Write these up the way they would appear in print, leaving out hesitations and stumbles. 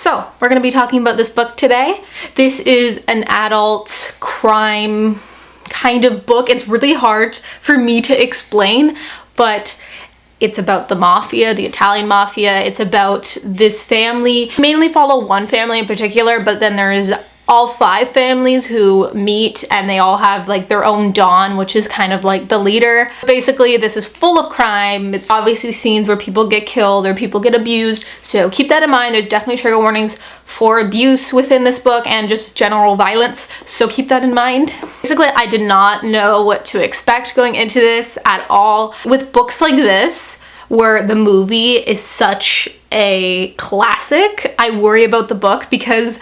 So, we're going to be talking about this book today. This is an adult crime kind of book. It's really hard for me to explain, but it's about the mafia, the Italian mafia. It's about this family. Mainly follow one family in particular, but then there's all 5 families who meet and they all have like their own Don, which is kind of like the leader. Basically, this is full of crime. It's obviously scenes where people get killed or people get abused. So keep that in mind. There's definitely trigger warnings for abuse within this book and just general violence. So keep that in mind. Basically, I did not know what to expect going into this at all. With books like this, where the movie is such a classic, I worry about the book because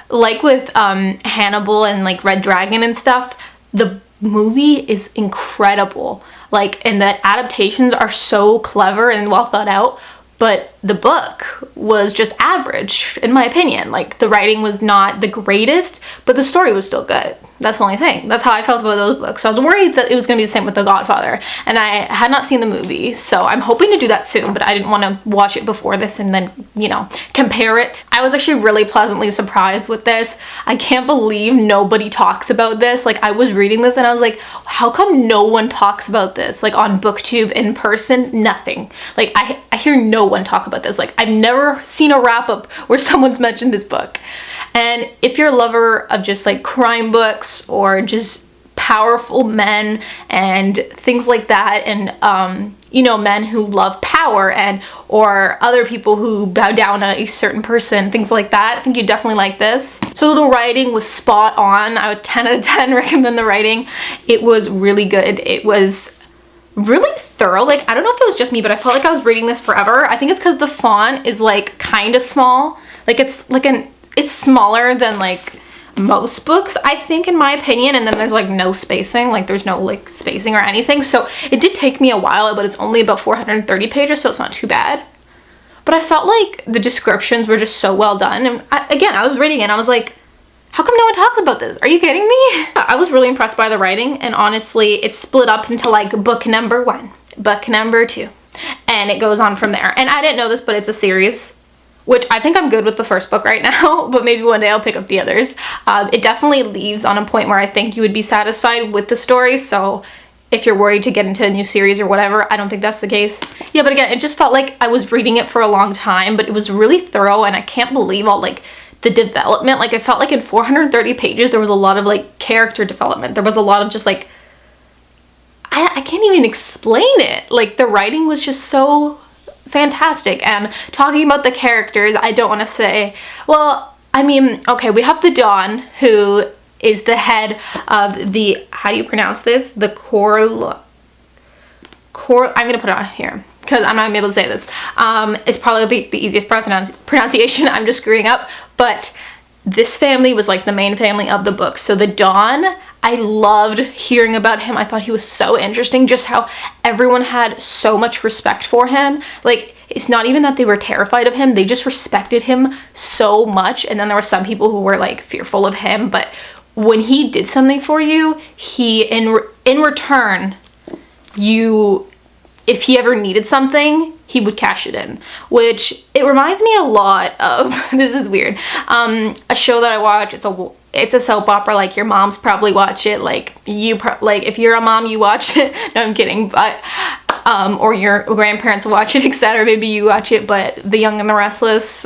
like with Hannibal and like Red Dragon and stuff, the movie is incredible. Like, and the adaptations are so clever and well thought out, but the book was just average, in my opinion. Like, the writing was not the greatest, but the story was still good. That's the only thing. That's how I felt about those books. So I was worried that it was going to be the same with The Godfather, and I had not seen the movie, so I'm hoping to do that soon, but I didn't want to watch it before this and then, you know, compare it. I was actually really pleasantly surprised with this. I can't believe nobody talks about this. Like, I was reading this and I was like, how come no one talks about this? Like, on BookTube, in person, nothing. Like, I hear no one talk about this. Like, I've never seen a wrap-up where someone's mentioned this book. And if you're a lover of just like crime books or just powerful men and things like that, and you know, men who love power and or other people who bow down to a certain person, things like that, I think you definitely like this. So the writing was spot on. I would 10 out of 10 recommend the writing. It was really good. It was really thorough. Like, I don't know if it was just me, but I felt like I was reading this forever. I think it's because the font is like kind of small. Like, it's smaller than like most books, I think, in my opinion, and then there's like no spacing, like there's no like spacing or anything, so it did take me a while, but it's only about 430 pages, so it's not too bad. But I felt like the descriptions were just so well done, and I was reading it and I was like, how come no one talks about this? Are you kidding me? I was really impressed by the writing, and honestly, it's split up into like book number 1, book number 2, and it goes on from there. And I didn't know this, but it's a series, which I think I'm good with the first book right now, but maybe one day I'll pick up the others. It definitely leaves on a point where I think you would be satisfied with the story, so if you're worried to get into a new series or whatever, I don't think that's the case. Yeah, but again, it just felt like I was reading it for a long time, but it was really thorough, and I can't believe all like the development. Like, I felt like in 430 pages there was a lot of like character development. There was a lot of just like, I can't even explain it. Like, the writing was just so fantastic. And talking about the characters, I don't want to say, well, I mean, okay, we have the Don, who is the head of the, how do you pronounce this? The I'm gonna put it on here because I'm not gonna be able to say this. It's probably the easiest pronunciation. I'm just screwing up, but this family was like the main family of the book. So the Don, I loved hearing about him. I thought he was so interesting, just how everyone had so much respect for him. Like, it's not even that they were terrified of him, they just respected him so much. And then there were some people who were like fearful of him, but when he did something for you, he in return, if he ever needed something, he would cash it in, which it reminds me a lot of, this is weird, a show that I watch. It's a soap opera. Like, your moms probably watch it. Like, like if you're a mom, you watch it. No, I'm kidding. But or your grandparents watch it, etc. Maybe you watch it. But The Young and the Restless,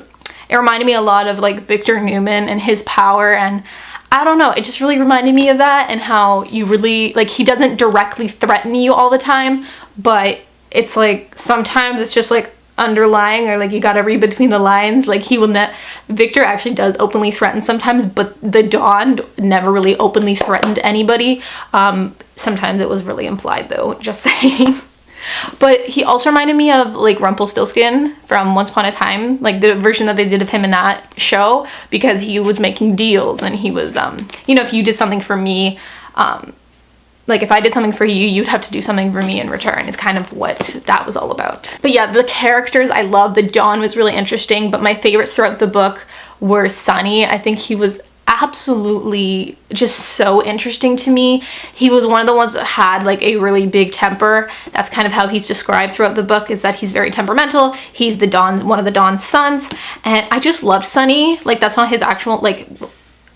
it reminded me a lot of like Victor Newman and his power, and I don't know, it just really reminded me of that, and how you really, like, he doesn't directly threaten you all the time, but it's like sometimes it's just like underlying, or like you gotta read between the lines. Like, Victor actually does openly threaten sometimes, but the Don never really openly threatened anybody. Sometimes it was really implied though, just saying. But he also reminded me of like Rumpelstiltskin from Once Upon a Time, like the version that they did of him in that show, because he was making deals, and he was, you know, if you did something for me, like if I did something for you, you'd have to do something for me in return, is kind of what that was all about. But yeah, the characters I love. The Don was really interesting, but my favorites throughout the book were Sonny. I think he was absolutely just so interesting to me. He was one of the ones that had like a really big temper. That's kind of how he's described throughout the book, is that he's very temperamental. He's the Don's, one of the Don's sons, and I just loved Sonny. Like, that's not his actual, like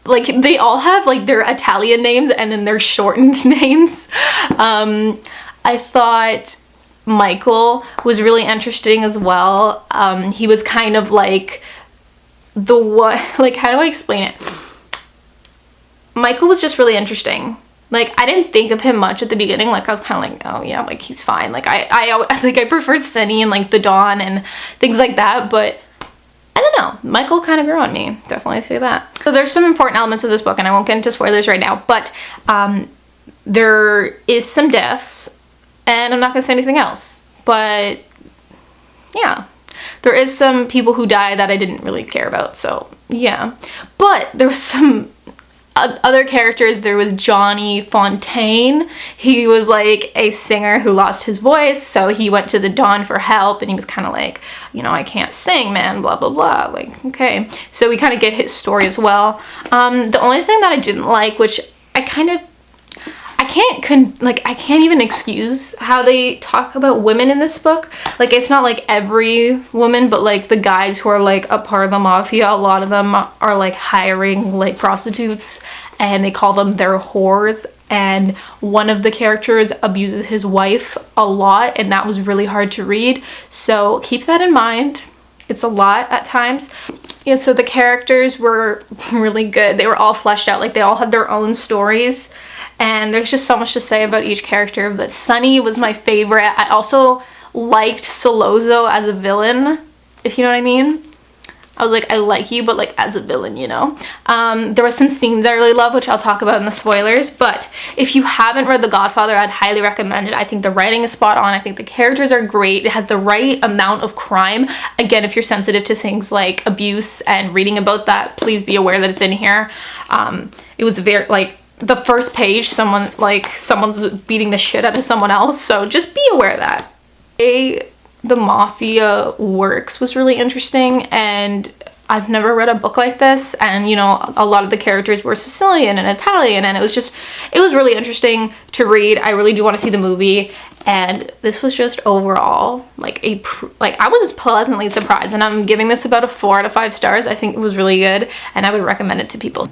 they all have like their Italian names and then their shortened names. I thought Michael was really interesting as well. He was kind of like the what, like, how do I explain it? Michael was just really interesting. Like, I didn't think of him much at the beginning. Like, I was kind of like, oh yeah, like he's fine. Like I preferred Sunny and like the Dawn and things like that, but I don't know. Michael kind of grew on me. Definitely say that. So there's some important elements of this book, and I won't get into spoilers right now, but there is some deaths, and I'm not gonna say anything else. But yeah, there is some people who die that I didn't really care about. So yeah, but there was some other characters. There was Johnny Fontaine. He was like a singer who lost his voice, so he went to the Dawn for help, and he was kind of like, you know, I can't sing, man, blah blah blah. Like, okay, so we kind of get his story as well. The only thing that I didn't like, which I can't even excuse how they talk about women in this book. Like, it's not like every woman, but like the guys who are like a part of the mafia, a lot of them are like hiring like prostitutes, and they call them their whores. And one of the characters abuses his wife a lot, and that was really hard to read. So keep that in mind. It's a lot at times. Yeah, so the characters were really good. They were all fleshed out. Like, they all had their own stories. And there's just so much to say about each character, but Sunny was my favorite. I also liked Solozo as a villain, if you know what I mean. I was like, I like you, but like as a villain, you know. There was some scenes I really love, which I'll talk about in the spoilers, but if you haven't read The Godfather, I'd highly recommend it. I think the writing is spot on. I think the characters are great. It has the right amount of crime. Again, if you're sensitive to things like abuse and reading about that, please be aware that it's in here. It was very, like, the first page, someone's beating the shit out of someone else, so just be aware of that. The mafia works was really interesting, and I've never read a book like this, and you know, a lot of the characters were Sicilian and Italian, and it was really interesting to read. I really do want to see the movie, and this was just overall like I was pleasantly surprised, and I'm giving this about a 4 out of 5 stars. I think it was really good, and I would recommend it to people.